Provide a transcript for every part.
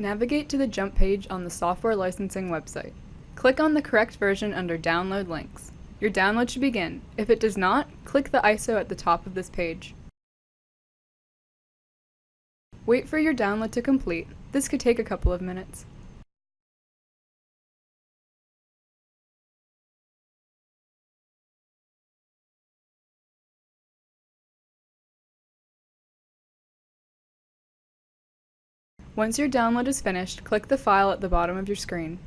Navigate to the JMP page on the software licensing website. Click on the correct version under Download Links. Your download should begin. If it does not, click the ISO at the top of this page. Wait for your download to complete. This could take a couple of minutes. Once your download is finished, click the file at the bottom of your screen.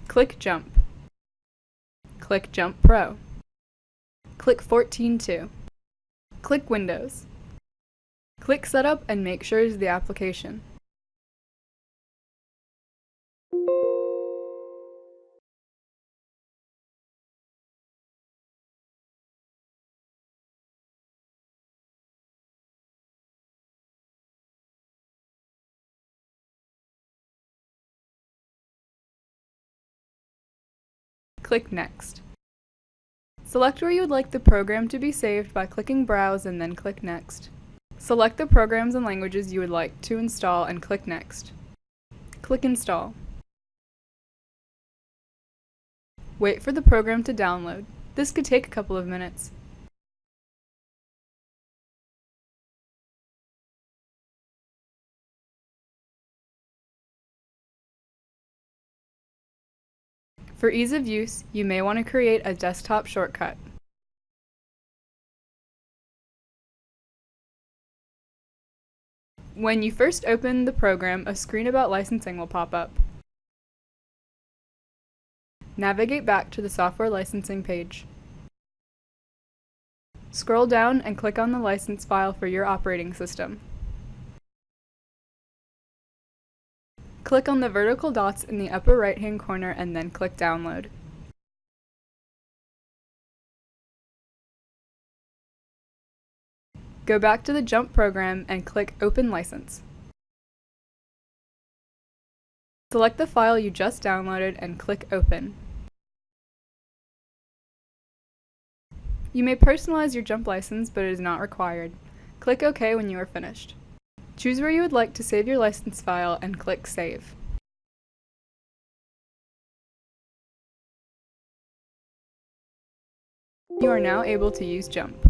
Click Jump. Click Jump Pro. Click 14.2. Click Windows. Click Setup and make sure it's the application. Click Next. Select where you would like the program to be saved by clicking Browse and then click Next. Select the programs and languages you would like to install and click Next. Click Install. Wait for the program to download. This could take a couple of minutes. For ease of use, you may want to create a desktop shortcut. When you first open the program, a screen about licensing will pop up. Navigate back to the software licensing page. Scroll down and click on the license file for your operating system. Click on the vertical dots in the upper right-hand corner and then click Download. Go back to the JMP program and click Open License. Select the file you just downloaded and click Open. You may personalize your JMP license, but it is not required. Click OK when you are finished. Choose where you would like to save your license file and click Save. You are now able to use JMP.